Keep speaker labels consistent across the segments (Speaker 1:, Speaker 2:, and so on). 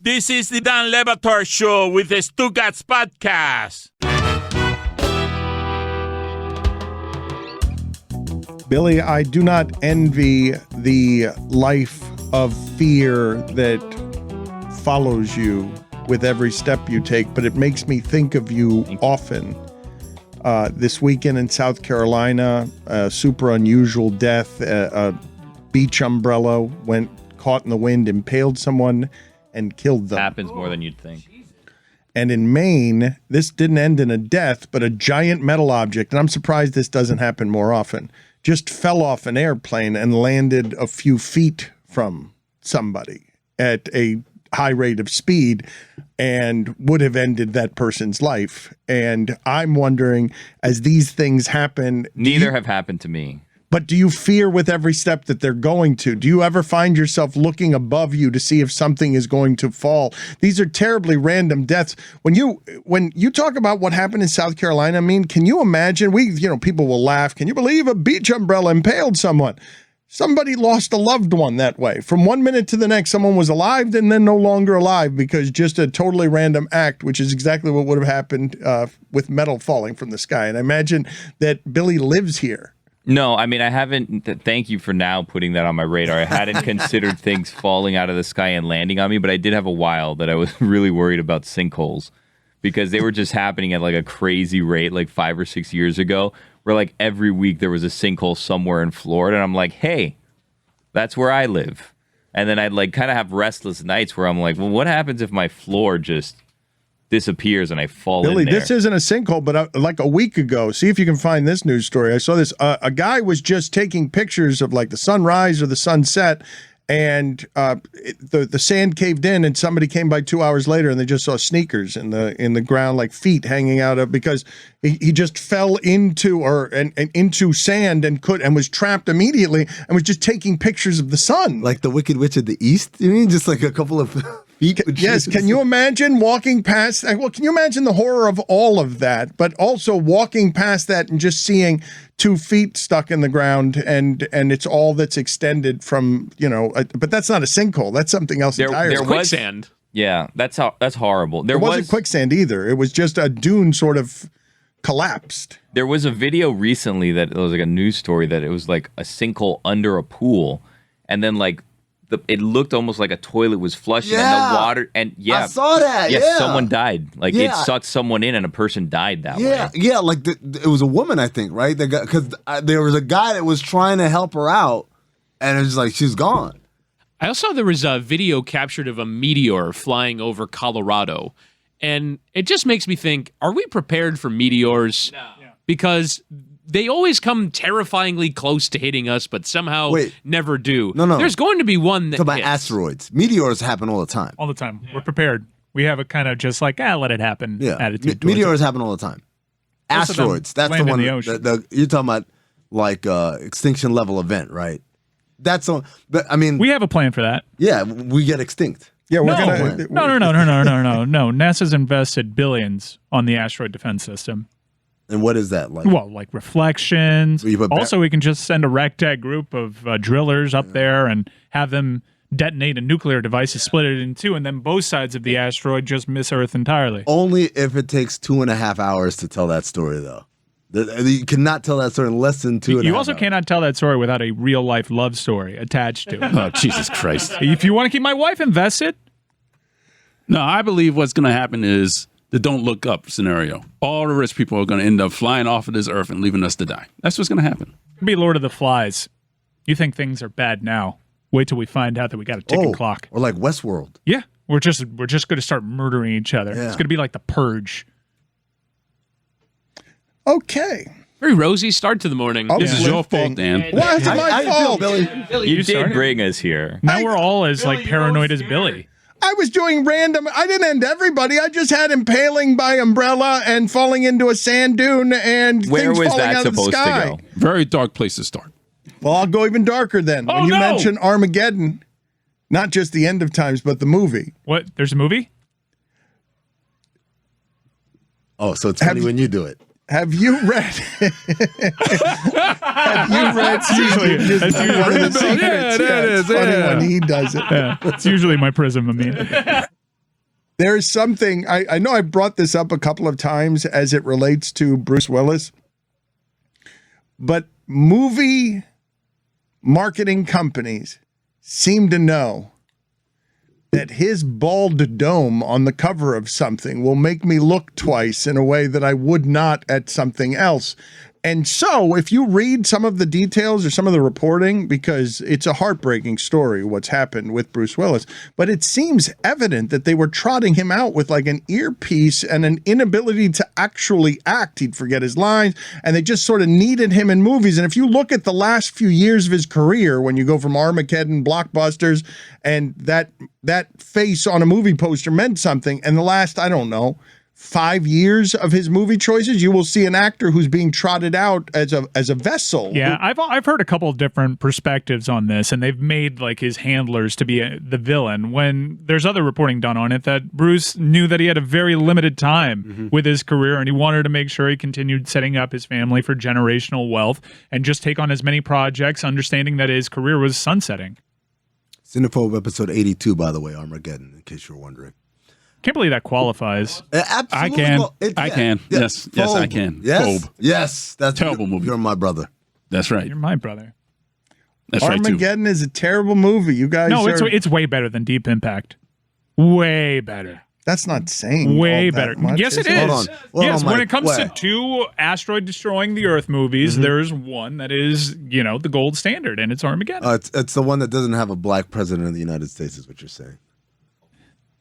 Speaker 1: This is the Dan Le Batard Show with the Stugotz podcast.
Speaker 2: Billy, I do not envy the life of fear that follows you with every step you take, but it makes me think of you often. This weekend in South Carolina, a super unusual death. A beach umbrella went caught in the wind, impaled someone, and killed them.
Speaker 3: Happens more than you'd think.
Speaker 2: And in Maine, this didn't end in a death, but a giant metal object, and I'm surprised this doesn't happen more often, just fell off an airplane and landed a few feet from somebody at a high rate of speed and would have ended that person's life. And I'm wondering, as these things happen...
Speaker 3: Neither have happened to me.
Speaker 2: But do you fear with every step that they're going to? Do you ever find yourself looking above you to see if something is going to fall? These are terribly random deaths. When you talk about what happened in South Carolina, I mean, can you imagine? People will laugh. Can you believe a beach umbrella impaled someone? Somebody lost a loved one that way. From one minute to the next, someone was alive and then no longer alive because just a totally random act, which is exactly what would have happened with metal falling from the sky. And I imagine that Billy lives here.
Speaker 3: No, I mean, I haven't. Thank you for now putting that on my radar. I hadn't considered things falling out of the sky and landing on me, but I did have a while that I was really worried about sinkholes because they were just happening at like a crazy rate like 5 or 6 years ago, where like every week there was a sinkhole somewhere in Florida. And I'm like, hey, that's where I live. And then I'd like kind of have restless nights where I'm like, well, what happens if my floor just disappears and I fall
Speaker 2: Billy,
Speaker 3: in there?
Speaker 2: this isn't a sinkhole, but like a week ago, see if you can find this news story. I saw this. A guy was just taking pictures of like the sunrise or the sunset, and the sand caved in, and somebody came by 2 hours later, and they just saw sneakers in the ground, like feet hanging out of, because he just fell into into sand and was trapped immediately, and was just taking pictures of the sun,
Speaker 4: like the Wicked Witch of the East. You mean just like a couple of feet?
Speaker 2: Yes. Can you imagine walking past? Well, can you imagine the horror of all of that, but also walking past that and just seeing 2 feet stuck in the ground, and it's all that's extended from, but that's not a sinkhole. That's something else entirely.
Speaker 1: There was quicksand.
Speaker 3: Yeah, that's horrible.
Speaker 2: There wasn't quicksand either. It was just a dune sort of collapsed.
Speaker 3: There was a video recently that it was like a news story that it was like a sinkhole under a pool, and then like it looked almost like a toilet was flushing and the water, and
Speaker 4: I saw that. Yeah,
Speaker 3: someone died. Like it sucked someone in, and a person died that way.
Speaker 4: Yeah, like it was a woman, I think, right? Because there was a guy that was trying to help her out, and it was like she's gone.
Speaker 5: I also saw there was a video captured of a meteor flying over Colorado, and it just makes me think: are we prepared for meteors? No. Because they always come terrifyingly close to hitting us, but somehow never do.
Speaker 4: No.
Speaker 5: There's going to be one that
Speaker 4: Talk about asteroids. Meteors happen all the time.
Speaker 6: All the time. Yeah. We're prepared. We have a kind of just like, let it happen attitude.
Speaker 4: Meteors happen all the time. Asteroids. That's the one. You're talking about like extinction level event, right? That's on. But I mean,
Speaker 6: we have a plan for that.
Speaker 4: Yeah, we get extinct.
Speaker 2: Yeah,
Speaker 6: No. NASA's invested billions on the asteroid defense system.
Speaker 4: And what is that like?
Speaker 6: Well, like reflections. Also, we can just send a ragtag group of drillers up there and have them detonate a nuclear device to split it in two, and then both sides of the asteroid just miss Earth entirely.
Speaker 4: Only if it takes 2.5 hours to tell that story, though. You cannot tell that story in less than 2.5 hours.
Speaker 6: You also cannot tell that story without a real-life love story attached to it.
Speaker 7: Oh, Jesus Christ.
Speaker 6: If you want to keep my wife invested.
Speaker 7: No, I believe what's going to happen is the don't look up scenario. All the rich people are going to end up flying off of this earth and leaving us to die. That's what's going to happen.
Speaker 6: Be Lord of the Flies. You think things are bad now. Wait till we find out that we got a ticking clock.
Speaker 4: Or like Westworld.
Speaker 6: Yeah. We're just going to start murdering each other. Yeah. It's going to be like the Purge.
Speaker 2: Okay.
Speaker 5: Very rosy start to the morning.
Speaker 7: This is your fault, Dan.
Speaker 2: Why is it my fault?
Speaker 3: Billy, you did bring us here.
Speaker 6: Now we're all as like paranoid as Billy.
Speaker 2: I was doing random. I didn't end everybody. I just had impaling by umbrella and falling into a sand dune and things falling out of the sky.
Speaker 3: To go?
Speaker 7: Very dark place to start.
Speaker 2: Well, I'll go even darker then. When you mention Armageddon, not just the end of times, but the movie.
Speaker 6: What? There's a movie?
Speaker 4: Oh, so it's funny when you do it.
Speaker 2: Have you read? Have you read?
Speaker 6: That's usually
Speaker 2: one of the secrets.
Speaker 6: Yeah, it is.
Speaker 2: It's funny when he does it.
Speaker 6: Yeah, it's usually my prism. I mean,
Speaker 2: There's something, I know I brought this up a couple of times as it relates to Bruce Willis, but movie marketing companies seem to know that his bald dome on the cover of something will make me look twice in a way that I would not at something else. And so if you read some of the details or some of the reporting, because it's a heartbreaking story, what's happened with Bruce Willis, but it seems evident that they were trotting him out with like an earpiece and an inability to actually act. He'd forget his lines, and they just sort of needed him in movies. And if you look at the last few years of his career, when you go from Armageddon, blockbusters, and that face on a movie poster meant something, and the last, I don't know, 5 years of his movie choices, you will see an actor who's being trotted out as a vessel.
Speaker 6: Yeah, I've heard a couple of different perspectives on this, and they've made like his handlers to be the villain when there's other reporting done on it that Bruce knew that he had a very limited time with his career, and he wanted to make sure he continued setting up his family for generational wealth and just take on as many projects, understanding that his career was sunsetting.
Speaker 4: Cinephobe episode 82, by the way, Armageddon, in case you're wondering.
Speaker 6: Can't believe that qualifies.
Speaker 4: Absolutely.
Speaker 7: I can. Yes, I can.
Speaker 4: Yes.
Speaker 7: Phobe.
Speaker 4: Yes. That's
Speaker 7: terrible movie.
Speaker 4: You're my brother.
Speaker 7: That's right.
Speaker 6: You're my brother.
Speaker 7: That's right, too.
Speaker 2: Armageddon is a terrible movie. You guys
Speaker 6: it's way better than Deep Impact. Way better.
Speaker 2: That's not saying
Speaker 6: way
Speaker 2: all that
Speaker 6: better.
Speaker 2: much,
Speaker 6: Yes, it
Speaker 2: is
Speaker 6: is.
Speaker 4: Hold on,
Speaker 6: Yes, when
Speaker 4: Mike.
Speaker 6: it comes to two asteroid destroying the Earth movies, there's one that is, the gold standard, and it's Armageddon.
Speaker 4: It's the one that doesn't have a black president of the United States, is what you're saying.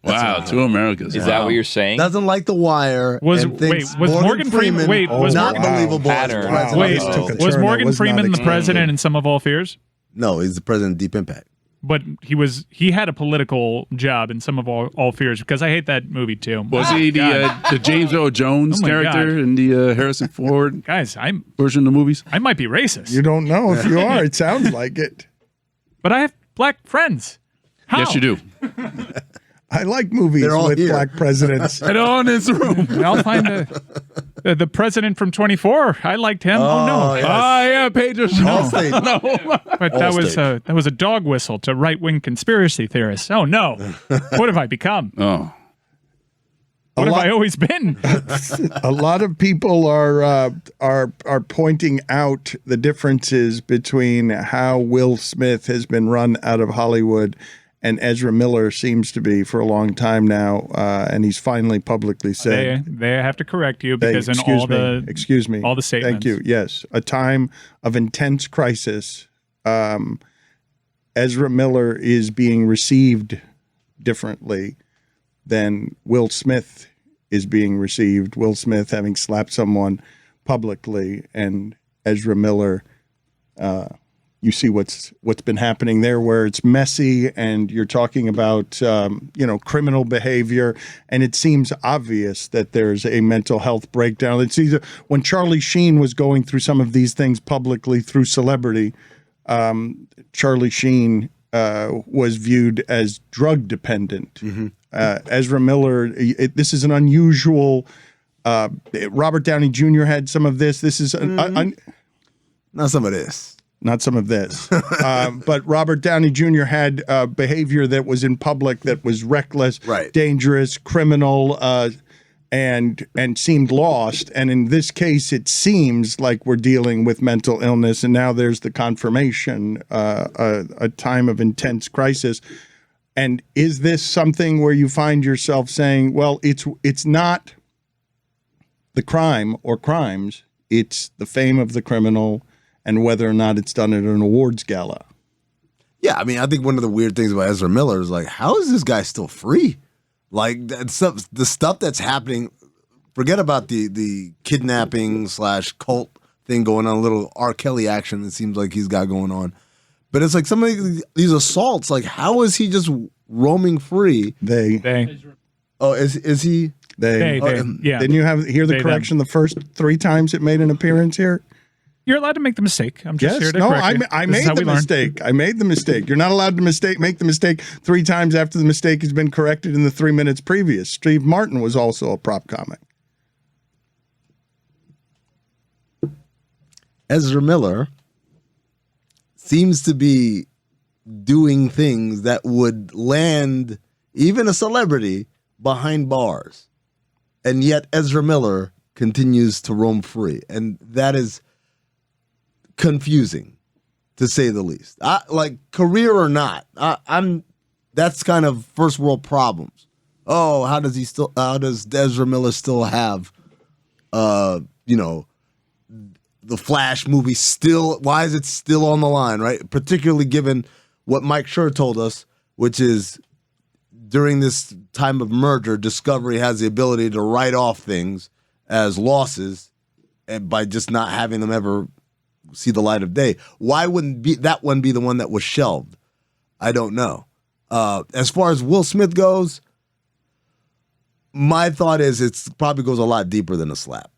Speaker 7: Wow, two Americas.
Speaker 3: Is that what you're saying?
Speaker 4: Doesn't like The Wire.
Speaker 6: Was
Speaker 4: Morgan
Speaker 6: Freeman? Wait, was
Speaker 4: not
Speaker 6: Morgan-
Speaker 4: believable as
Speaker 3: Pattern.
Speaker 4: president?
Speaker 6: Wait,
Speaker 2: Wow. Took a
Speaker 6: was
Speaker 2: turn I
Speaker 6: Morgan
Speaker 2: was not
Speaker 6: Freeman the
Speaker 2: expecting.
Speaker 6: president in Some of All Fears?
Speaker 4: No, he's the president of Deep Impact.
Speaker 6: But he had a political job in Some of All Fears, because I hate that movie too.
Speaker 7: Was he the James Earl Jones
Speaker 6: Oh my
Speaker 7: character
Speaker 6: God.
Speaker 7: in the Harrison Ford
Speaker 6: Guys,
Speaker 7: version of the movies?
Speaker 6: I might be racist,
Speaker 2: You don't know if you are. It sounds like it.
Speaker 6: but I have black friends. How?
Speaker 7: Yes, you do.
Speaker 2: I like movies
Speaker 4: They're all
Speaker 2: with
Speaker 4: here.
Speaker 2: black presidents.
Speaker 7: And on this room.
Speaker 6: I'll find the president from 24. I liked him. Oh no.
Speaker 4: yes.
Speaker 7: Yeah, Pedro.
Speaker 4: Allstate.
Speaker 6: But that was a dog whistle to right-wing conspiracy theorists. Oh no. What have I become?
Speaker 7: Oh.
Speaker 6: What have I always been?
Speaker 2: A lot of people are pointing out the differences between how Will Smith has been run out of Hollywood and Ezra Miller seems to be for a long time now, and he's finally publicly said
Speaker 6: They have to correct you because in all the statements.
Speaker 2: Thank you. Yes, a time of intense crisis. Ezra Miller is being received differently than Will Smith is being received. Will Smith having slapped someone publicly, and Ezra Miller. You see what's been happening there, where it's messy, and you're talking about criminal behavior, and it seems obvious that there's a mental health breakdown. It's either when Charlie Sheen was going through some of these things publicly through celebrity, Charlie Sheen was viewed as drug dependent. Ezra Miller, this is an unusual. Robert Downey Jr. had some of this. This is
Speaker 4: Not some of this.
Speaker 2: Not some of this. But Robert Downey Jr. had behavior that was in public that was reckless, dangerous, criminal, and seemed lost. And in this case, it seems like we're dealing with mental illness. And now there's the confirmation, a time of intense crisis. And is this something where you find yourself saying, well, it's not the crime or crimes, it's the fame of the criminal, and whether or not it's done at an awards gala.
Speaker 4: Yeah, I mean, I think one of the weird things about Ezra Miller is like, how is this guy still free? Like the stuff that's happening. Forget about the kidnapping / cult thing going on. A little R. Kelly action that seems like he's got going on, but it's like some of these assaults. Like, how is he just roaming free?
Speaker 2: They.
Speaker 4: Oh, is he?
Speaker 2: They.
Speaker 6: Yeah.
Speaker 2: Didn't you hear the correction the first 3 times it made an appearance here?
Speaker 6: You're allowed to make the mistake. I'm just here to
Speaker 2: no,
Speaker 6: correct you.
Speaker 2: I
Speaker 6: This is
Speaker 2: made
Speaker 6: how
Speaker 2: the
Speaker 6: we learn.
Speaker 2: mistake. I made the mistake. You're not allowed to make the mistake 3 times after the mistake has been corrected in the 3 minutes previous. Steve Martin was also a prop comic.
Speaker 4: Ezra Miller seems to be doing things that would land even a celebrity behind bars, and yet Ezra Miller continues to roam free, and that is confusing, to say the least. Like, career or not, that's kind of first world problems. Oh, how does Ezra Miller still have, the Flash movie still? Why is it still on the line, right? Particularly given what Mike Schur told us, which is during this time of merger, Discovery has the ability to write off things as losses, and by just not having them ever see the light of day. Why wouldn't that one be the one that was shelved? I don't know. As far as Will Smith goes, my thought is it probably goes a lot deeper than a slap.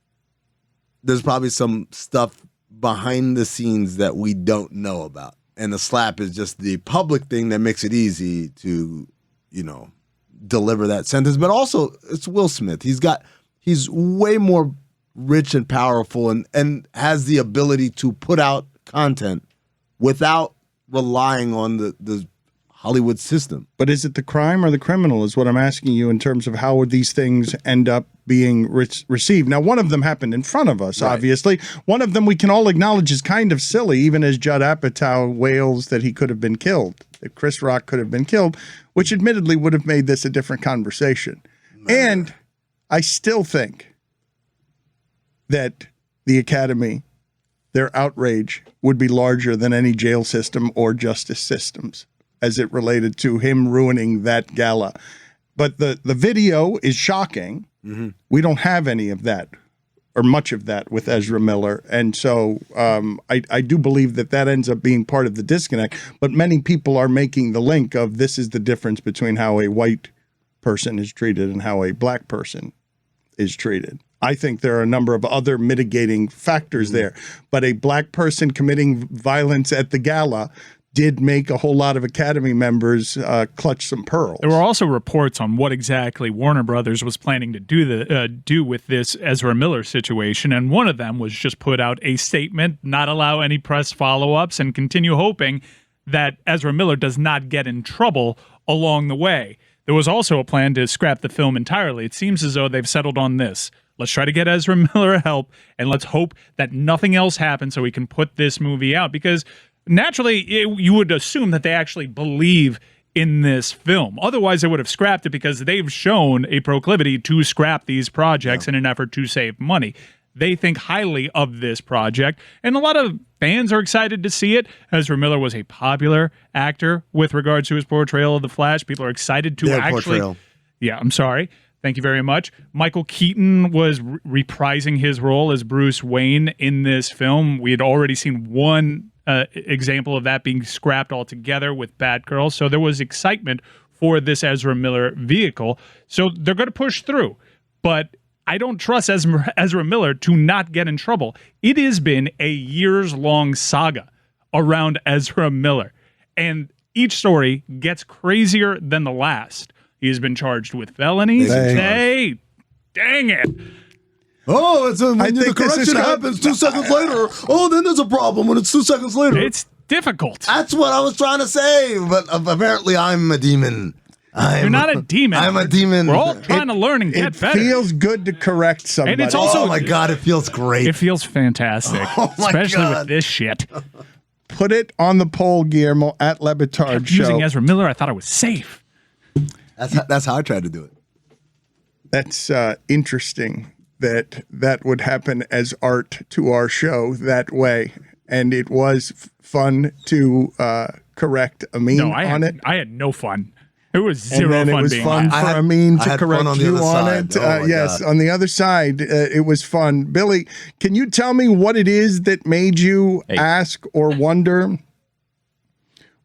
Speaker 4: There's probably some stuff behind the scenes that we don't know about. And the slap is just the public thing that makes it easy to, deliver that sentence. But also, it's Will Smith. He's way more rich and powerful and has the ability to put out content without relying on the Hollywood system.
Speaker 2: But is it the crime or the criminal is what I'm asking you in terms of how these things end up being received. Now, one of them happened in front of us, right. Obviously. One of them we can all acknowledge is kind of silly, even as Judd Apatow wails that he could have been killed, that Chris Rock could have been killed, which admittedly would have made this a different conversation. And I still think that the Academy, their outrage would be larger than any jail system or justice systems as it related to him ruining that gala. But the video is shocking. Mm-hmm. We don't have any of that or much of that with Ezra Miller. And so I do believe that ends up being part of the disconnect. But many people are making the link of this is the difference between how a white person is treated and how a black person is treated. I think there are a number of other mitigating factors there. But a black person committing violence at the gala did make a whole lot of Academy members clutch some pearls.
Speaker 6: There were also reports on what exactly Warner Brothers was planning to do with this Ezra Miller situation, and one of them was just put out a statement, not allow any press follow-ups, and continue hoping that Ezra Miller does not get in trouble along the way. There was also a plan to scrap the film entirely. It seems as though they've settled on this. Let's try to get Ezra Miller help, and let's hope that nothing else happens so we can put this movie out, because naturally, you would assume that they actually believe in this film. Otherwise, they would have scrapped it because they've shown a proclivity to scrap these projects in an effort to save money. They think highly of this project, and a lot of fans are excited to see it. Ezra Miller was a popular actor with regards to his portrayal of the Flash. People are excited to actually... Yeah, I'm sorry. Thank you very much. Michael Keaton was reprising his role as Bruce Wayne in this film. We had already seen one example of that being scrapped altogether with Batgirl. So there was excitement for this Ezra Miller vehicle. So they're going to push through. But I don't trust Ezra Miller to not get in trouble. It has been a years-long saga around Ezra Miller. And each story gets crazier than the last. He has been charged with felonies. Hey, dang it.
Speaker 4: Oh, it's when the correction happens 2 seconds later. Oh, then there's a problem when it's 2 seconds later.
Speaker 6: It's difficult.
Speaker 4: That's what I was trying to say, but apparently I'm a demon.
Speaker 6: You're not a demon.
Speaker 4: I'm a demon.
Speaker 6: We're all trying to learn and get better.
Speaker 2: It feels good to correct somebody.
Speaker 6: And it's also,
Speaker 4: oh my God, it feels great.
Speaker 6: It feels fantastic, especially with this shit.
Speaker 2: Put it on the poll, Guillermo, at Le Batard Show.
Speaker 6: Using Ezra Miller, I thought I was safe.
Speaker 4: That's how I tried to do it.
Speaker 2: That's interesting that would happen as art to our show that way. And it was fun to correct Amin on it.
Speaker 6: I had no fun. It was zero fun.
Speaker 2: It was
Speaker 6: being
Speaker 2: fun for Amin to correct you on it. Yes,
Speaker 4: God.
Speaker 2: On the other side, it was fun. Billy, can you tell me what it is that made you ask or wonder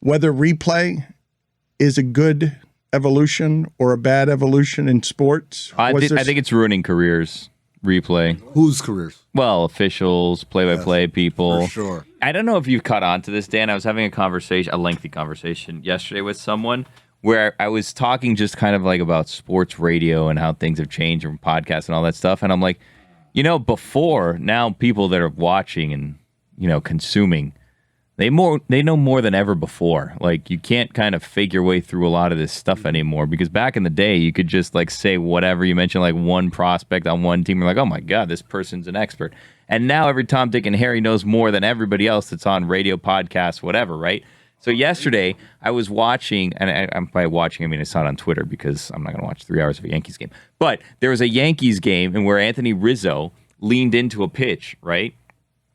Speaker 2: whether replay is a good evolution or a bad evolution in sports?
Speaker 3: I think it's ruining careers. Replay.
Speaker 4: Whose careers?
Speaker 3: Well, officials, play-by-play people.
Speaker 4: For sure.
Speaker 3: I don't know if you've caught on to this, Dan. I was having a lengthy conversation yesterday with someone where I was talking just kind of like about sports radio and how things have changed and podcasts and all that stuff. And I'm like, before, now people that are watching and, consuming They know more than ever before. Like, you can't kind of fake your way through a lot of this stuff anymore, because back in the day, you could just like say whatever. You mentioned like one prospect on one team. You're like, oh my God, this person's an expert. And now every Tom, Dick, and Harry knows more than everybody else that's on radio, podcasts, whatever, right? So yesterday, I was watching, and I'm by watching, I mean I saw it on Twitter because I'm not going to watch 3 hours of a Yankees game. But there was a Yankees game and where Anthony Rizzo leaned into a pitch, right?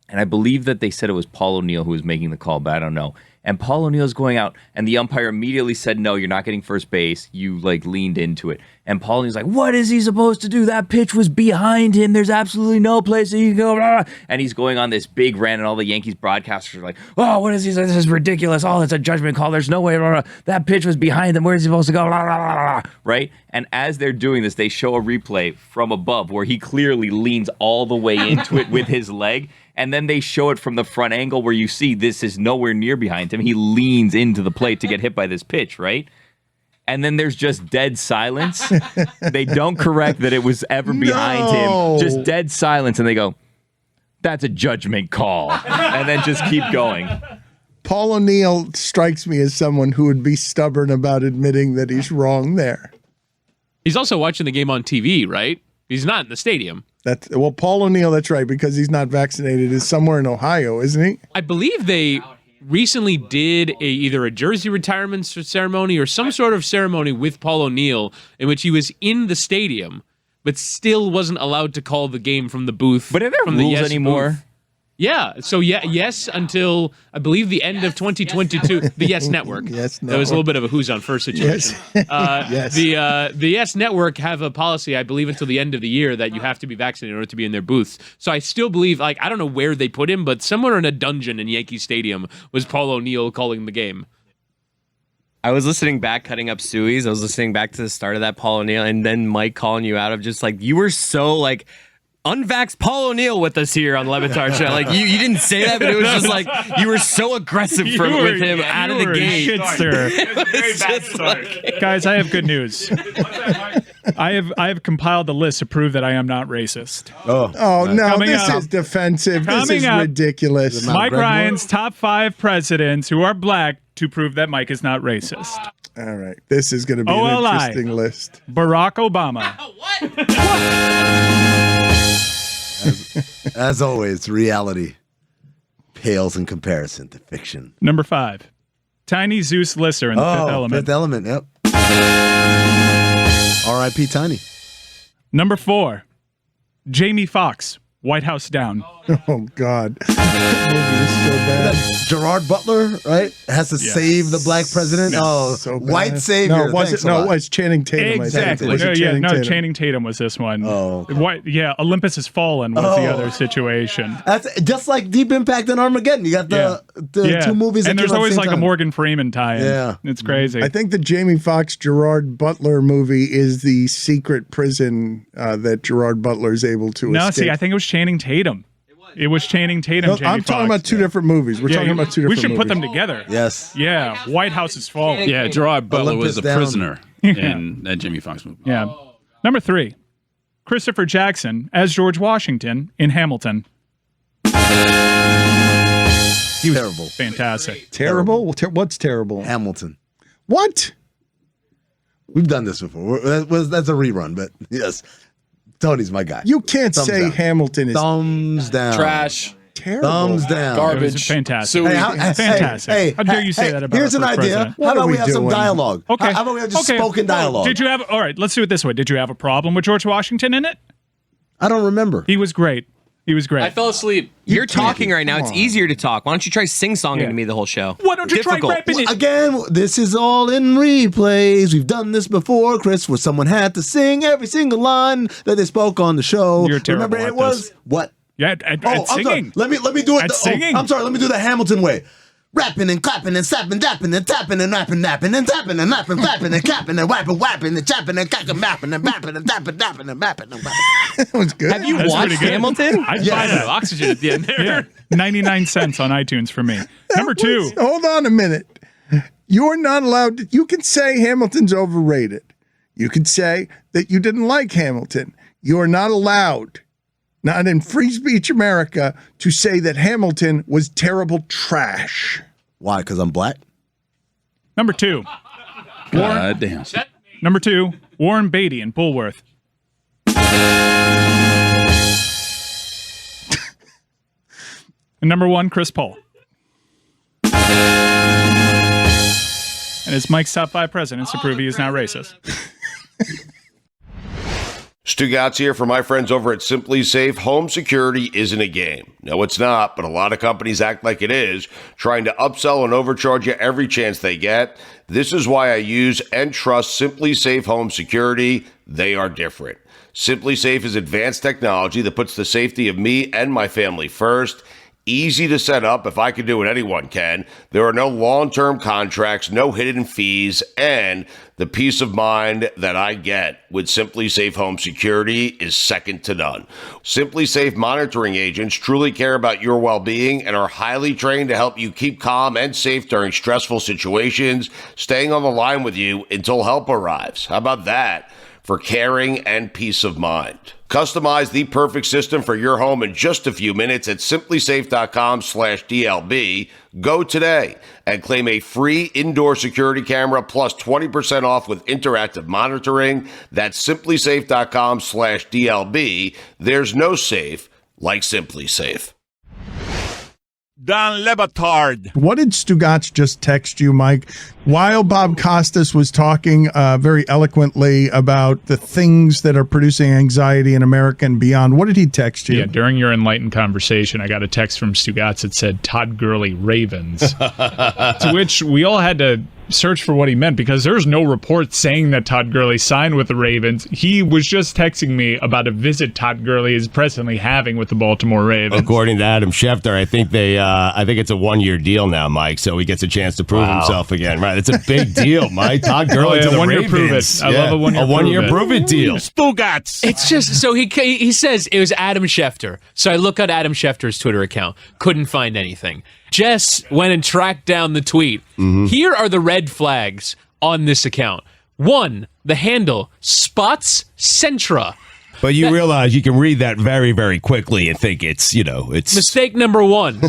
Speaker 3: And I believe that they said it was Paul O'Neill who was making the call, but I don't know. And Paul O'Neill's going out, and the umpire immediately said, no, you're not getting first base. You, like, leaned into it. And Paul O'Neill's like, what is he supposed to do? That pitch was behind him. There's absolutely no place that you can go. Blah, blah. And he's going on this big rant, and all the Yankees broadcasters are like, oh, what is he? This is ridiculous. Oh, it's a judgment call. There's no way. Blah, blah. That pitch was behind him. Where is he supposed to go? Blah, blah, blah, blah. Right? And as they're doing this, they show a replay from above where he clearly leans all the way into it with his leg. And then they show it from the front angle where you see this is nowhere near behind him. He leans into the plate to get hit by this pitch, right? And then there's just dead silence. They don't correct that it was ever behind him. Just dead silence. And they go, that's a judgment call. And then just keep going.
Speaker 2: Paul O'Neill strikes me as someone who would be stubborn about admitting that he's wrong there.
Speaker 5: He's also watching the game on TV, right? He's not in the stadium.
Speaker 2: Well, Paul O'Neill, that's right, because he's not vaccinated, is somewhere in Ohio, isn't he?
Speaker 5: I believe they recently did either a jersey retirement ceremony or some sort of ceremony with Paul O'Neill in which he was in the stadium, but still wasn't allowed to call the game from the booth.
Speaker 3: But are there rules anymore?
Speaker 5: Booth. Yeah. So yes, until I believe the end of 2022. The Yes Network.
Speaker 2: Yes,
Speaker 5: That was a little bit of a who's on first situation.
Speaker 2: Yes.
Speaker 5: The Yes Network have a policy, I believe, until the end of the year that you have to be vaccinated in order to be in their booths. So I still believe, like, I don't know where they put him, but somewhere in a dungeon in Yankee Stadium was Paul O'Neill calling the game.
Speaker 8: I was listening back, cutting up Suey's. I was listening back to the start of that Paul O'Neill, and then Mike calling you out of just like, you were so like unvaxxed Paul O'Neill with us here on Le Batard Show. Like you didn't say that, but it was just like you were so aggressive with him out of the gate.
Speaker 6: Shit, sir.
Speaker 1: Very bad start.
Speaker 6: Guys, I have good news. I have compiled a list to prove that I am not racist.
Speaker 2: Oh no,
Speaker 6: Coming
Speaker 2: this
Speaker 6: up.
Speaker 2: is defensive. This
Speaker 6: Coming
Speaker 2: is
Speaker 6: up.
Speaker 2: ridiculous.
Speaker 6: Mike Ryan's top 5 presidents who are black to prove that Mike is not racist.
Speaker 2: All right, this is going to be an
Speaker 6: OLI.
Speaker 2: interesting list.
Speaker 6: Barack Obama.
Speaker 4: As always, reality pales in comparison to fiction.
Speaker 6: Number 5, Tiny Zeus Lisser in the Fifth Element.
Speaker 4: Fifth Element, yep. R.I.P. Tiny.
Speaker 6: Number 4, Jamie Foxx, White House Down.
Speaker 2: Oh God, that movie is so bad.
Speaker 4: Gerard Butler, right? Has to save the black president.
Speaker 2: So bad.
Speaker 4: White savior.
Speaker 2: No, it wasn't.
Speaker 4: Thanks a
Speaker 2: No,
Speaker 4: lot.
Speaker 2: it was Channing Tatum.
Speaker 6: Exactly.
Speaker 2: Was it
Speaker 6: Channing Tatum was this one.
Speaker 4: Oh, okay.
Speaker 6: Olympus Has Fallen was the other situation.
Speaker 4: That's just like Deep Impact and Armageddon. You got the two movies. That
Speaker 6: and there's
Speaker 4: came out
Speaker 6: always
Speaker 4: the
Speaker 6: like
Speaker 4: same
Speaker 6: a
Speaker 4: time.
Speaker 6: Morgan Freeman tie-in.
Speaker 4: Yeah.
Speaker 6: It's crazy.
Speaker 2: I think the Jamie Foxx Gerard Butler movie is the secret prison that Gerard Butler is able to
Speaker 6: No,
Speaker 2: escape.
Speaker 6: see, I think it was Channing Tatum. It was Channing Tatum.
Speaker 2: No,
Speaker 6: Jamie
Speaker 2: I'm talking
Speaker 6: Foxx.
Speaker 2: about two different movies. We're talking about two different
Speaker 6: We should put them
Speaker 2: movies.
Speaker 6: together.
Speaker 4: Yes.
Speaker 6: Yeah, White House Has Fallen.
Speaker 7: Yeah, Gerard Butler
Speaker 4: Olympus
Speaker 7: was a
Speaker 4: Down.
Speaker 7: prisoner in that Jimmy Fox movie.
Speaker 6: Yeah. Number 3, Christopher Jackson as George Washington in Hamilton.
Speaker 4: He was terrible.
Speaker 6: Fantastic.
Speaker 2: Terrible? What's terrible?
Speaker 4: Hamilton.
Speaker 2: What?
Speaker 4: We've done this before. That's a rerun, but yes. Tony's my guy.
Speaker 2: You can't
Speaker 4: Thumbs
Speaker 2: say
Speaker 4: down.
Speaker 2: Hamilton is
Speaker 4: Thumbs down.
Speaker 9: Trash.
Speaker 2: terrible.
Speaker 4: Thumbs down.
Speaker 6: It was
Speaker 9: Garbage.
Speaker 6: fantastic.
Speaker 9: Suey.
Speaker 6: Fantastic. How dare you say that about
Speaker 4: Here's
Speaker 6: our
Speaker 4: an
Speaker 6: first
Speaker 4: idea.
Speaker 6: president?
Speaker 4: How about
Speaker 2: are
Speaker 4: we
Speaker 2: we
Speaker 4: have some
Speaker 2: doing?
Speaker 4: dialogue?
Speaker 6: Okay.
Speaker 4: How about we have just
Speaker 6: Okay.
Speaker 4: spoken dialogue?
Speaker 6: Did you have? All right. Let's do it this way. Did you have a problem with George Washington in it?
Speaker 4: I don't remember.
Speaker 6: He was great. He was great.
Speaker 9: I fell asleep. You're talking right now. It's
Speaker 2: on.
Speaker 9: easier to talk. Why don't you try sing-songing
Speaker 6: Yeah.
Speaker 9: to me the whole show?
Speaker 6: Why don't you try
Speaker 9: Difficult.
Speaker 6: rapping it?
Speaker 4: Again, this is all in replays. We've done this before, Chris, where someone had to sing every single line that they spoke on the show.
Speaker 6: You're terrible
Speaker 4: Remember,
Speaker 6: at
Speaker 4: it was
Speaker 6: this.
Speaker 4: what?
Speaker 6: Yeah, at
Speaker 4: I'm
Speaker 6: singing.
Speaker 4: sorry. Let me do it.
Speaker 6: At singing.
Speaker 4: I'm sorry. Let me do the Hamilton way. Rapping and clapping and slapping, dapping and tapping and rapping, napping and tapping and napping, flapping and capping and whapping and chapping and cacking, mapping and mapping and tapping, dapping and mapping and mapping.
Speaker 2: That was good.
Speaker 9: Have you
Speaker 6: That's
Speaker 9: watched
Speaker 6: pretty good.
Speaker 9: Hamilton?
Speaker 6: I'd
Speaker 4: Yes.
Speaker 6: buy that.
Speaker 5: Oxygen at the end there.
Speaker 6: Yeah. 99 cents on iTunes for me. Number 2.
Speaker 2: Hold on a minute. You're not allowed to, you can say Hamilton's overrated. You can say that you didn't like Hamilton. You're not allowed not in free speech America, to say that Hamilton was terrible trash.
Speaker 4: Why? Because I'm black?
Speaker 6: Number 2.
Speaker 7: God damn.
Speaker 6: Number 2, Warren Beatty in Bullworth. And number 1, Chris Paul. And it's Mike's top 5 presidents to prove he is not racist.
Speaker 10: Stugotz here for my friends over at Simply Safe. Home security isn't a game. No, it's not, but a lot of companies act like it is, trying to upsell and overcharge you every chance they get. This is why I use and trust Simply Safe Home Security. They are different. Simply Safe is advanced technology that puts the safety of me and my family first. Easy to set up. If I can do it, anyone can. There are no long-term contracts, no hidden fees, and the peace of mind that I get with Simply Safe Home Security is second to none. Simply Safe monitoring agents truly care about your well-being and are highly trained to help you keep calm and safe during stressful situations, staying on the line with you until help arrives. How about that? For caring and peace of mind. Customize the perfect system for your home in just a few minutes at simplysafe.com/DLB. Go today and claim a free indoor security camera plus 20% off with interactive monitoring. That's simplysafe.com/DLB. There's no safe like Simply Safe.
Speaker 1: Dan Le Batard.
Speaker 2: What did Stugotz just text you, Mike? While Bob Costas was talking very eloquently about the things that are producing anxiety in America and beyond, what did he text you?
Speaker 6: Yeah, during your enlightened conversation, I got a text from Stugotz that said Todd Gurley Ravens, to which we all had to search for what he meant because there's no report saying that Todd Gurley signed with the Ravens. He was just texting me about a visit Todd Gurley is presently having with the Baltimore Ravens.
Speaker 11: According to Adam Schefter, I think it's a 1-year deal now, Mike. So he gets a chance to prove himself again. Right? It's a big deal, Mike. Todd Gurley to the
Speaker 6: 1 year
Speaker 11: Ravens.
Speaker 6: Prove it. I love a 1 year.
Speaker 11: A 1 year prove it deal.
Speaker 1: Stugotz.
Speaker 5: It's just so he says it was Adam Schefter. So I look at Adam Schefter's Twitter account, couldn't find anything. Jess went and tracked down the tweet. Here are the red flags on this account. 1, the handle Spots Centra.
Speaker 11: But you realize you can read that very, very quickly and think it's.
Speaker 5: Mistake number 1.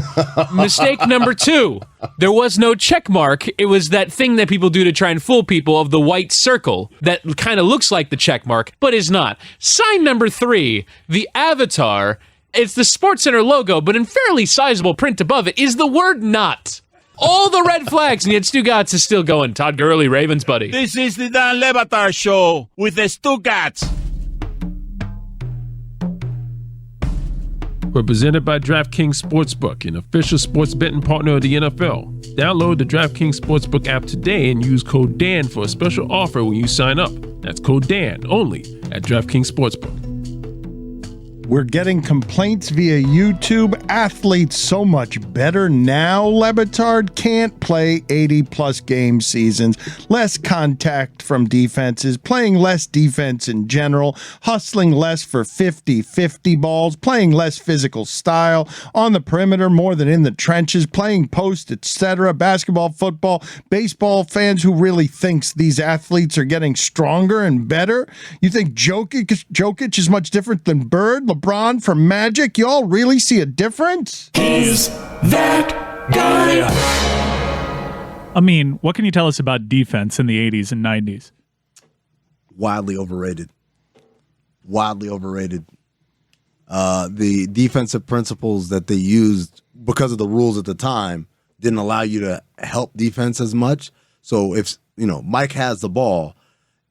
Speaker 5: Mistake number 2. There was no check mark. It was that thing that people do to try and fool people of the white circle that kind of looks like the check mark, but is not. Sign number 3, the avatar. It's the SportsCenter logo, but in fairly sizable print above it is the word not. All the red flags, and yet Stugotz is still going. Todd Gurley, Ravens, buddy.
Speaker 1: This is the Dan Le Batard Show with the Stugotz.
Speaker 12: We're presented by DraftKings Sportsbook, an official sports betting partner of the NFL. Download the DraftKings Sportsbook app today and use code DAN for a special offer when you sign up. That's code DAN only at DraftKings Sportsbook.
Speaker 2: We're getting complaints via YouTube. Athletes so much better now. Le Batard can't play 80-plus game seasons. Less contact from defenses. Playing less defense in general. Hustling less for 50-50 balls. Playing less physical style. On the perimeter more than in the trenches. Playing post, etc. Basketball, football, baseball fans who really thinks these athletes are getting stronger and better? You think Jokic is much different than Bird? LeBron from Magic? You all really see a difference?
Speaker 6: He's that guy. I mean, what can you tell us about defense in the 80s and 90s?
Speaker 4: Wildly overrated. Wildly overrated. The defensive principles that they used because of the rules at the time didn't allow you to help defense as much. So if, Mike has the ball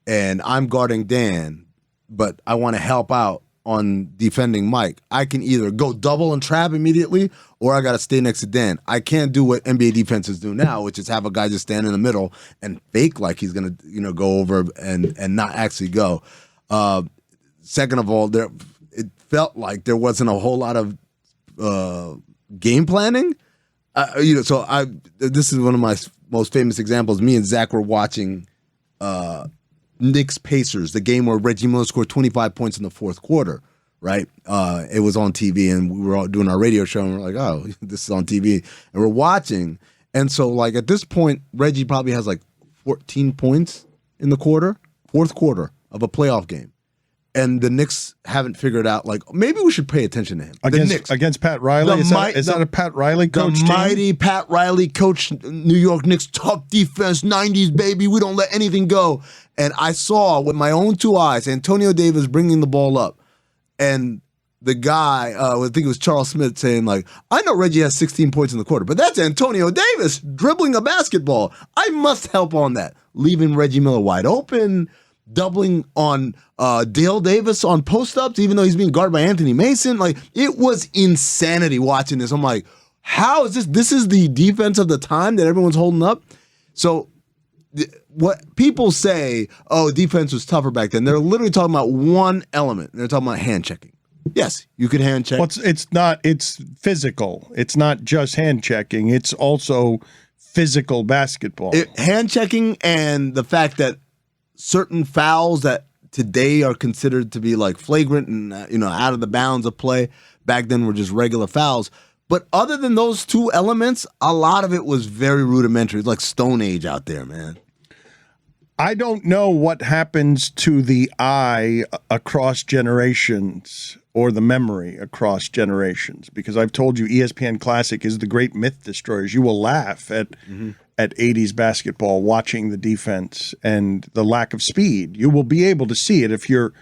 Speaker 4: and I'm guarding Dan, but I want to help out on defending Mike, I can either go double and trap immediately or I got to stay next to Dan. I can't do what NBA defenses do now, which is have a guy just stand in the middle and fake like he's going to, go over and not actually go. Second of all, it felt like there wasn't a whole lot of game planning. This is one of my most famous examples. Me and Zach were watching Knicks Pacers, the game where Reggie Miller scored 25 points in the fourth quarter, right? It was on TV, and we were all doing our radio show, and we're like, oh, this is on TV. And we're watching. And so, at this point, Reggie probably has 14 points in the fourth quarter of a playoff game. and the Knicks haven't figured out, like, maybe we should pay attention to him. The Knicks.
Speaker 2: Against Pat Riley? Is that a Pat Riley coach
Speaker 4: The mighty Pat Riley coach, New York Knicks, tough defense, 90s, baby. We don't let anything go. And I saw with my own two eyes Antonio Davis bringing the ball up. And the guy, I think it was Charles Smith, saying, like, I know Reggie has 16 points in the quarter, but that's Antonio Davis dribbling a basketball. I must help on that. Leaving Reggie Miller wide open, doubling on Dale Davis on post-ups, even though he's being guarded by Anthony Mason. Like, it was insanity watching this. I'm like, how is this? This is the defense of the time that everyone's holding up? So what people say, oh, defense was tougher back then, they're literally talking about one element. They're talking about hand checking. Yes, you could hand check.
Speaker 2: Well, it's physical. It's not just hand checking. It's also physical basketball.
Speaker 4: Hand checking and the fact that certain fouls that today are considered to be like flagrant and out of the bounds of play, back then were just regular fouls. But other than those two elements, a lot of it was very rudimentary. It's like Stone Age out there, man.
Speaker 2: I don't know what happens to the eye across generations or the memory across generations, because I've told you ESPN Classic is the great myth destroyers. You will laugh at 80s basketball watching the defense and the lack of speed. You will be able to see it if you're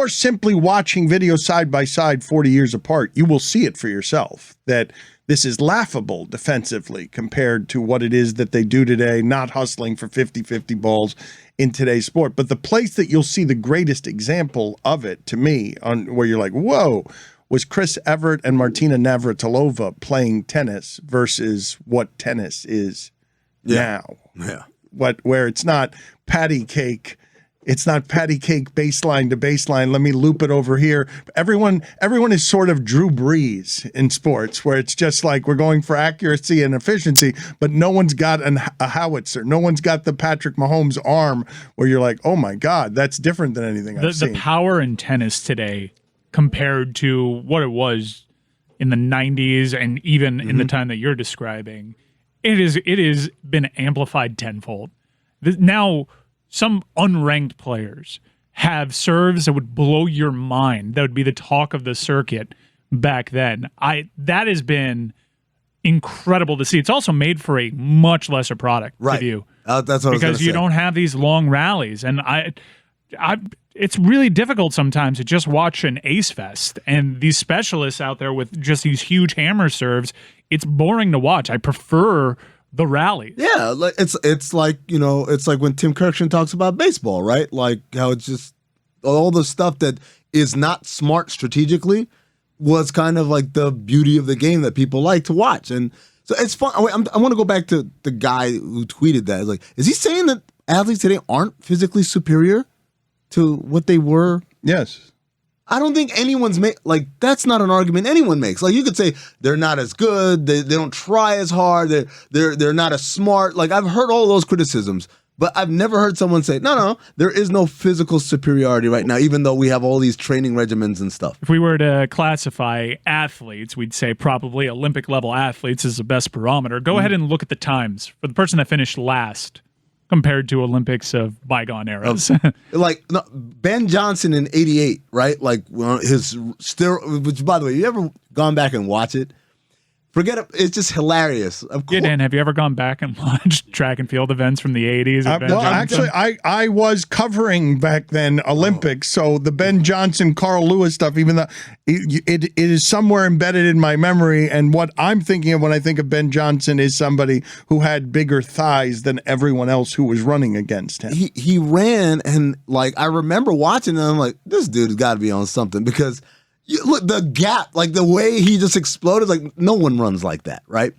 Speaker 2: simply watching video side by side 40 years apart. You will see it for yourself that this is laughable defensively compared to what it is that they do today, not hustling for 50-50 balls in today's sport. But the place that you'll see the greatest example of it, to me, on where you're like, whoa, was Chris Evert and Martina Navratilova playing tennis versus what tennis is now.
Speaker 4: Yeah.
Speaker 2: Where it's not patty cake. It's not patty cake baseline to baseline. Let me loop it over here. Everyone is sort of Drew Brees in sports, where it's just like we're going for accuracy and efficiency, but no one's got a howitzer. No one's got the Patrick Mahomes arm where you're like, oh my God, that's different than anything I've seen.
Speaker 6: The power in tennis today compared to what it was in the 90s and even in the time that you're describing, it has been amplified tenfold. Now, some unranked players have serves that would blow your mind. That would be the talk of the circuit back then. That has been incredible to see. It's also made for a much lesser product to view.
Speaker 4: That's what
Speaker 6: because you don't have these long rallies, and it's really difficult sometimes to just watch an ace fest and these specialists out there with just these huge hammer serves. It's boring to watch. I prefer the rally.
Speaker 4: Yeah, it's like it's like when Tim Kirkland talks about baseball, right? Like how it's just all the stuff that is not smart strategically was kind of like the beauty of the game that people like to watch. And so it's fun. I want to go back to the guy who tweeted that. Like, is he saying that athletes today aren't physically superior to what they were?
Speaker 2: Yes.
Speaker 4: I don't think anyone's that's not an argument anyone makes. Like, you could say they're not as good, they don't try as hard, they're not as smart. Like, I've heard all those criticisms, but I've never heard someone say, no, there is no physical superiority right now, even though we have all these training regimens and stuff.
Speaker 6: If we were to classify athletes, we'd say probably Olympic level athletes is the best barometer. Go ahead and look at the times for the person that finished last compared to Olympics of bygone eras.
Speaker 4: Ben Johnson in '88, right? Like his steroid, which, by the way, you ever gone back and watch it? Forget it. It's just hilarious. Of course.
Speaker 6: Yeah, Dan, have you ever gone back and watched track and field events from the 80s?
Speaker 2: Actually, I was covering back then Olympics, so the Ben Johnson, Carl Lewis stuff, even though it is somewhere embedded in my memory, and what I'm thinking of when I think of Ben Johnson is somebody who had bigger thighs than everyone else who was running against him.
Speaker 4: He ran, and I remember watching him, I'm like, this dude has got to be on something, because look, the gap, the way he just exploded, no one runs like that, right?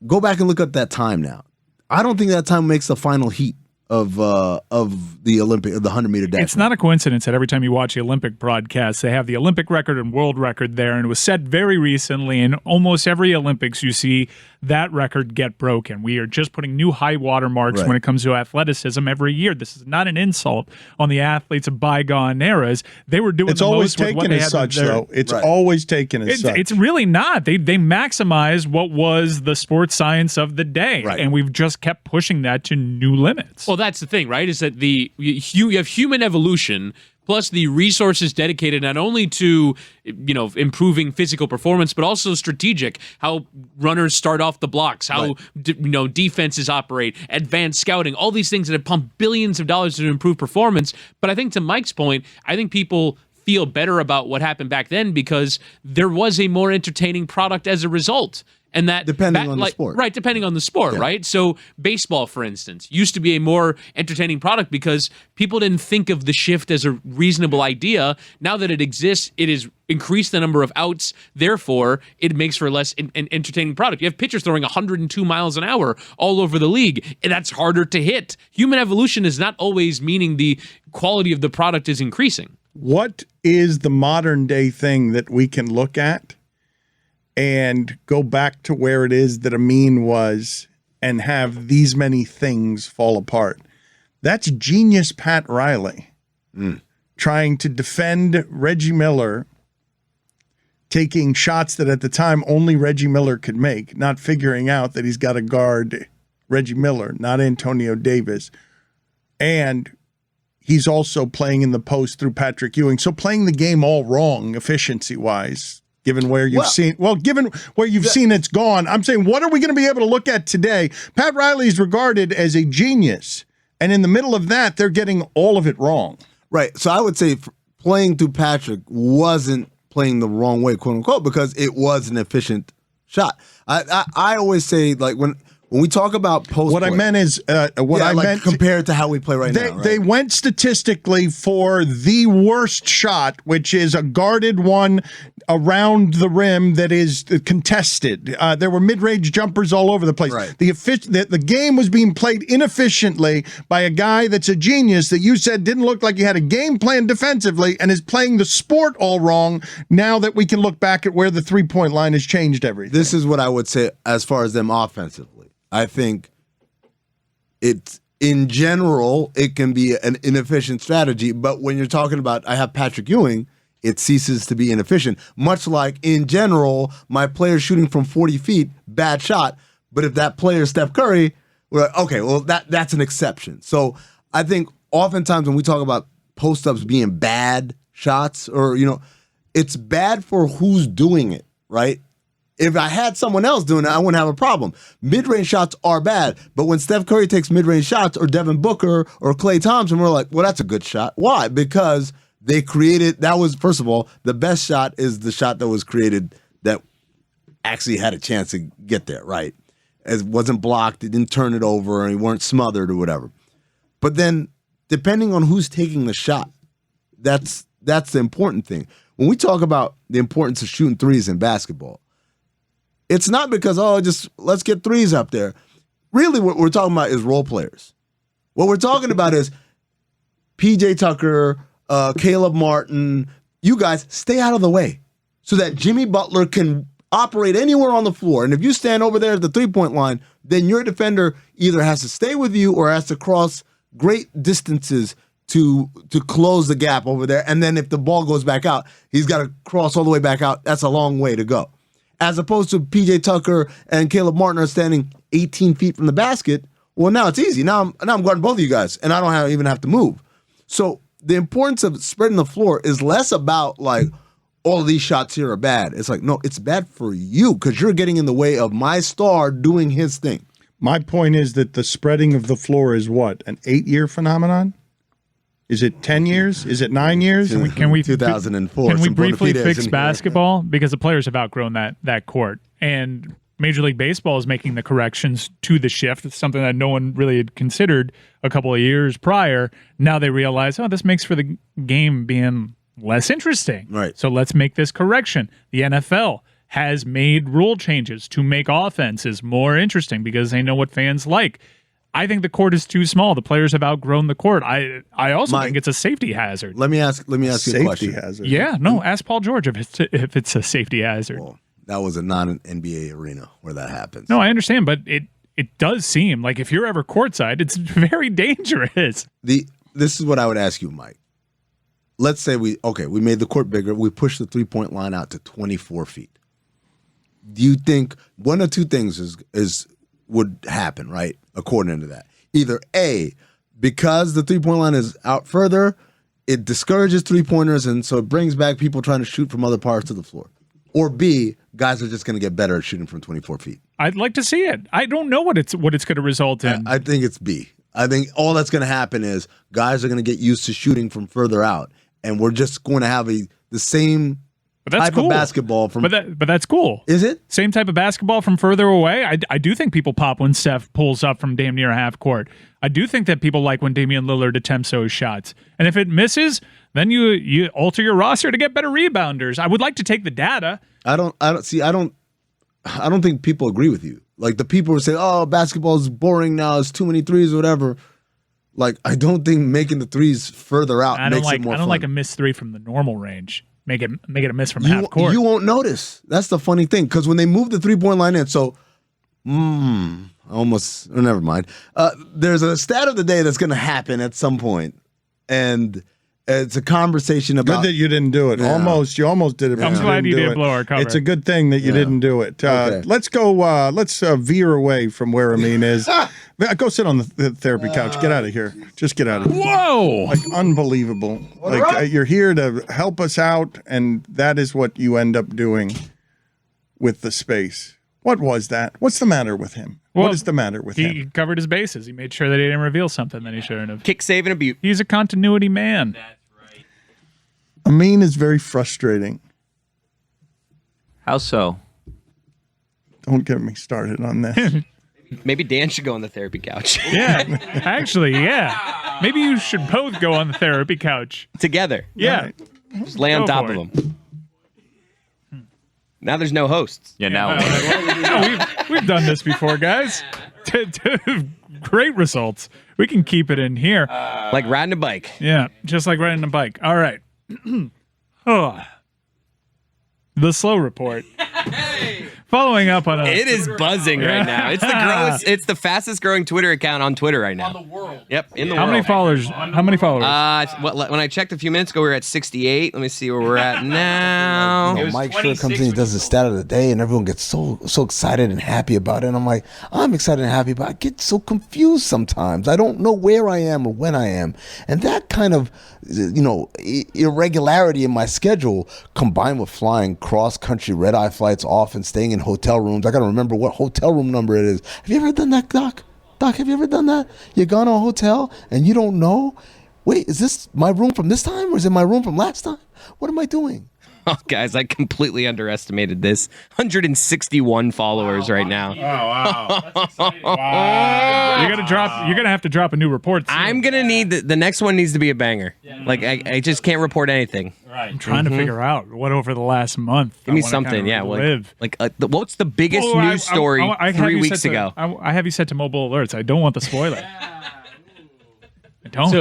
Speaker 4: Go back and look at that time now. I don't think that time makes the final heat of the Olympic, of the 100-meter dash.
Speaker 6: It's not a coincidence that every time you watch the Olympic broadcast, they have the Olympic record and world record there, and it was set very recently. In almost every Olympics, you see that record get broken. We are just putting new high water marks when it comes to athleticism every year. This is not an insult on the athletes of bygone eras. They were doing
Speaker 2: it's always taken as such, though. It's always taken as such.
Speaker 6: It's really not. They maximize what was the sports science of the day, and we've just kept pushing that to new limits.
Speaker 5: Well, that's the thing, right? Is that you have human evolution plus the resources dedicated not only to improving physical performance, but also strategic, how runners start off the blocks, how defenses operate, advanced scouting, all these things that have pumped billions of dollars to improve performance. But I think to Mike's point, I think people feel better about what happened back then because there was a more entertaining product as a result. And that
Speaker 4: depending on the sport.
Speaker 5: Right, depending on the sport, right? So baseball, for instance, used to be a more entertaining product because people didn't think of the shift as a reasonable idea. Now that it exists, it has increased the number of outs. Therefore, it makes for a less entertaining product. You have pitchers throwing 102 miles an hour all over the league, and that's harder to hit. Human evolution is not always meaning the quality of the product is increasing.
Speaker 2: What is the modern day thing that we can look at and go back to where it is that Amin was and have these many things fall apart? That's genius Pat Riley trying to defend Reggie Miller, taking shots that at the time only Reggie Miller could make, not figuring out that he's got to guard Reggie Miller, not Antonio Davis. And he's also playing in the post through Patrick Ewing. So playing the game all wrong efficiency-wise. Given where you've seen it's gone, I'm saying, what are we going to be able to look at today? Pat Riley is regarded as a genius, and in the middle of that, they're getting all of it wrong.
Speaker 4: Right. So I would say playing through Patrick wasn't playing the wrong way, quote unquote, because it was an efficient shot. I always say, like, when we talk about post,
Speaker 2: what I meant is
Speaker 4: compared to how we play right now. Right?
Speaker 2: They went statistically for the worst shot, which is a guarded one around the rim that is contested. There were mid-range jumpers all over the place.
Speaker 4: Right.
Speaker 2: The game was being played inefficiently by a guy that's a genius that you said didn't look like he had a game plan defensively and is playing the sport all wrong. Now that we can look back at where the three-point line has changed everything.
Speaker 4: This is what I would say as far as them offensively. I think in general, it can be an inefficient strategy, but when you're talking about, I have Patrick Ewing, it ceases to be inefficient. Much like in general, my player shooting from 40 feet, bad shot, but if that player is Steph Curry, we're like, okay, well, that's an exception. So I think oftentimes when we talk about post-ups being bad shots, or, it's bad for who's doing it, right? If I had someone else doing it, I wouldn't have a problem. Mid-range shots are bad, but when Steph Curry takes mid-range shots, or Devin Booker or Klay Thompson, we're like, well, that's a good shot. Why? Because they created, that was, first of all, the best shot is the shot that was created that actually had a chance to get there, right? It wasn't blocked, it didn't turn it over, and you weren't smothered or whatever. But then, depending on who's taking the shot, that's the important thing. When we talk about the importance of shooting threes in basketball, it's not because, just let's get threes up there. Really, what we're talking about is role players. What we're talking about is PJ Tucker, Caleb Martin, you guys stay out of the way so that Jimmy Butler can operate anywhere on the floor. And if you stand over there at the three-point line, then your defender either has to stay with you or has to cross great distances to close the gap over there. And then if the ball goes back out, he's got to cross all the way back out. That's a long way to go. As opposed to PJ Tucker and Caleb Martin are standing 18 feet from the basket. Well, now it's easy. Now I'm guarding both of you guys, and I don't even have to move. So the importance of spreading the floor is less about like all of these shots here are bad. It's like, no, it's bad for you because you're getting in the way of my star doing his thing.
Speaker 2: My point is that the spreading of the floor is what, an 8-year phenomenon? Is it 10 years? Is it 9 years?
Speaker 6: Can we
Speaker 4: 2004?
Speaker 6: Can we briefly fix basketball? Because the players have outgrown that court. And Major League Baseball is making the corrections to the shift. It's something that no one really had considered a couple of years prior. Now they realize, this makes for the game being less interesting.
Speaker 4: Right.
Speaker 6: So let's make this correction. The NFL has made rule changes to make offenses more interesting because they know what fans like. I think the court is too small. The players have outgrown the court. I also think it's a safety hazard.
Speaker 4: Let me ask you a question.
Speaker 2: Safety hazard.
Speaker 6: Yeah, no. Ask Paul George if it's a safety hazard.
Speaker 4: Well, that was a non-NBA arena where that happens.
Speaker 6: No, I understand, but it does seem like if you're ever courtside, it's very dangerous.
Speaker 4: This is what I would ask you, Mike. Let's say we made the court bigger. We pushed the three-point line out to 24 feet. Do you think one or two things would happen, right? According to that, either A, because the three-point line is out further, it discourages three-pointers, and so it brings back people trying to shoot from other parts of the floor. Or B, guys are just going to get better at shooting from 24 feet.
Speaker 6: I'd like to see it. I don't know what it's going to result in.
Speaker 4: I think it's B. I think all that's going to happen is guys are going to get used to shooting from further out, and we're just going to have the same type of basketball from.
Speaker 6: But that's cool.
Speaker 4: Is it
Speaker 6: same type of basketball from further away? I do think people pop when Steph pulls up from damn near half court. I do think that people like when Damian Lillard attempts those shots, and if it misses, then you alter your roster to get better rebounders. I would like to take the data.
Speaker 4: I don't think people agree with you. Like the people who say, "Oh, basketball is boring now. It's too many threes or whatever." Like I don't think making the threes further out makes it more fun.
Speaker 6: I don't like a missed three from the normal range. Make it a miss from half court.
Speaker 4: You won't notice. That's the funny thing because when they move the 3-point line in, so never mind. There's a stat of the day that's going to happen at some point, and it's a conversation about.
Speaker 2: Good that you didn't do it.
Speaker 4: Yeah.
Speaker 2: You almost did it.
Speaker 6: I'm glad you didn't blow our cover.
Speaker 2: It's a good thing that you didn't do it.
Speaker 4: Okay.
Speaker 2: Let's go. Let's veer away from where Amin is. Go sit on the therapy couch. Get out of here. Just get out of here.
Speaker 6: Whoa!
Speaker 2: Like unbelievable. You're here to help us out, and that is what you end up doing with the space. What was that? What's the matter with him? What is the matter with him?
Speaker 6: He covered his bases. He made sure that he didn't reveal something that he shouldn't have.
Speaker 8: Kick, save, and abuse.
Speaker 6: He's a continuity man.
Speaker 2: Amin is very frustrating.
Speaker 3: How so?
Speaker 2: Don't get me started on this.
Speaker 8: Maybe Dan should go on the therapy couch.
Speaker 6: Yeah, actually, yeah. Maybe you should both go on the therapy couch.
Speaker 8: Together.
Speaker 6: Yeah.
Speaker 8: Right. Just lay on top of him. Now there's no hosts.
Speaker 3: Yeah, now.
Speaker 6: We've done this before, guys. Great results. We can keep it in here.
Speaker 8: Like riding a bike.
Speaker 6: Yeah, just like riding a bike. All right. The slow report. Following up on
Speaker 8: it is buzzing right now. It's the fastest growing Twitter account on Twitter right now.
Speaker 9: On the world.
Speaker 8: Yep, in the
Speaker 6: How
Speaker 8: world.
Speaker 6: many followers? How many followers?
Speaker 8: When I checked a few minutes ago, we were at 68. Let me see where we're at now.
Speaker 4: Mike Sure comes in, he does the stat of the day, and everyone gets so excited and happy about it. And I'm like, I'm excited and happy, but I get so confused sometimes. I don't know where I am or when I am. And that kind of, irregularity in my schedule, combined with flying cross-country red-eye flights off and staying in hotel rooms. I got to remember what hotel room number it is. Have you ever done that, Doc? Doc, have you ever done that? You gone to a hotel and you don't know? Wait, is this my room from this time or is it my room from last time? What am I doing?
Speaker 8: Oh, guys, I completely underestimated this. 161 followers right now.
Speaker 6: Oh, wow. That's exciting. Wow. You're gonna have to drop a new report soon.
Speaker 8: I'm gonna need the next one needs to be a banger. Like I just can't report anything.
Speaker 6: Right. I'm trying to figure out what over the last month.
Speaker 8: Give me something, yeah. What's the biggest news story 3 weeks ago?
Speaker 6: I have you set to mobile alerts. I don't want the spoiler. I don't.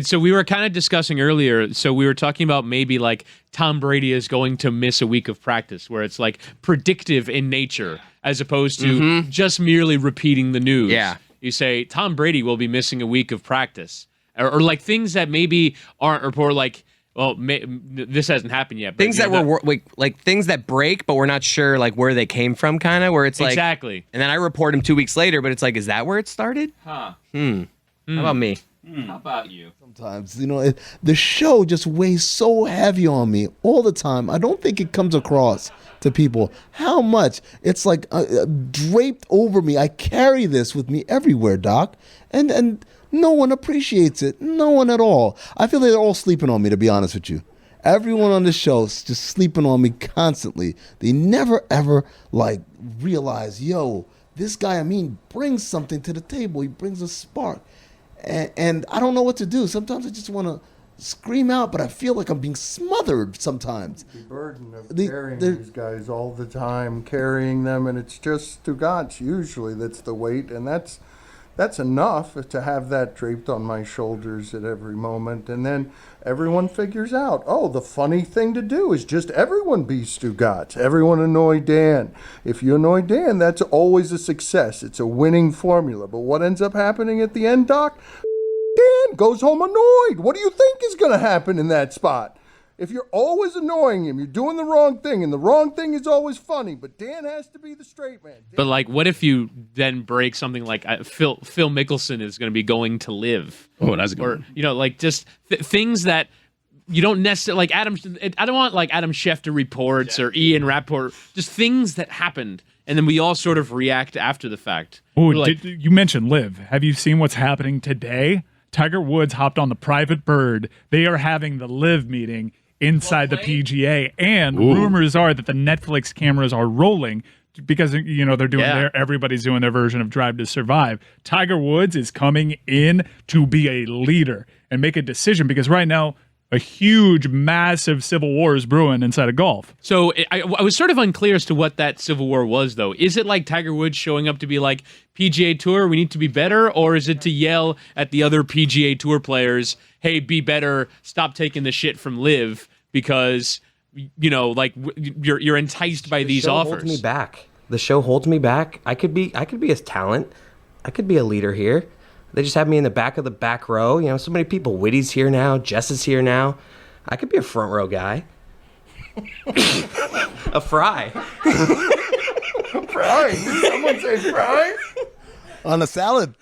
Speaker 5: So we were kind of discussing earlier. So we were talking about maybe like Tom Brady is going to miss a week of practice, where it's like predictive in nature as opposed to just merely repeating the news.
Speaker 8: Yeah.
Speaker 5: You say Tom Brady will be missing a week of practice, or like things that maybe aren't reported. Like, well, this hasn't happened yet. But,
Speaker 8: things that were like things that break, but we're not sure like where they came from. Kind of where it's like
Speaker 5: exactly.
Speaker 8: And then I report them 2 weeks later, but it's like, is that where it started?
Speaker 3: Huh.
Speaker 8: How about me?
Speaker 3: How about you?
Speaker 4: Sometimes, the show just weighs so heavy on me all the time. I don't think it comes across to people how much it's like draped over me. I carry this with me everywhere, Doc, and no one appreciates it. No one at all. I feel like they're all sleeping on me, to be honest with you. Everyone on the show is just sleeping on me constantly. They never ever realize, this guy Amin brings something to the table. He brings a spark. And I don't know what to do. Sometimes I just want to scream out, but I feel like I'm being smothered sometimes.
Speaker 2: The burden of carrying these guys all the time, carrying them, and it's just Stugotz usually that's the weight, and that's enough to have that draped on my shoulders at every moment. And then everyone figures out, the funny thing to do is just everyone be Stugotz. Everyone annoy Dan. If you annoy Dan, that's always a success. It's a winning formula. But what ends up happening at the end, Doc? Dan goes home annoyed. What do you think is going to happen in that spot? if you're always annoying him, you're doing the wrong thing, and the wrong thing is always funny. But Dan has to be the straight man.
Speaker 5: But like, what if you then break something like Phil Mickelson is going to be going to live?
Speaker 7: Oh, that's a good one.
Speaker 5: You know, like just things that you don't necessarily like. I don't want like Adam Schefter reports or Ian Rapport. Just things that happened, and then we all sort of react after the fact.
Speaker 6: Oh,
Speaker 5: like,
Speaker 6: you mentioned live. Have you seen what's happening today? Tiger Woods hopped on the private bird. They are having the live meeting inside the PGA, and rumors are that the Netflix cameras are rolling because you know they're doing everybody's doing their version of Drive to Survive. Tiger Woods is coming in to be a leader and make a decision because right now a huge, massive civil war is brewing inside of golf.
Speaker 5: So I was sort of unclear as to what that civil war was, though. Is it like Tiger Woods showing up to be like, PGA Tour, we need to be better? Or is it to yell at the other PGA Tour players, hey, be better, stop taking the shit from Live because, you know, like you're enticed by these offers?
Speaker 9: The show holds me back. The show holds me back. I could be a talent. I could be a leader here. They just have me in the back of the back row. You know, so many people. Whitty's here now. Jess is here now. I could be a front row guy. A fry.
Speaker 2: Fry? Did someone say fry?
Speaker 4: On a salad.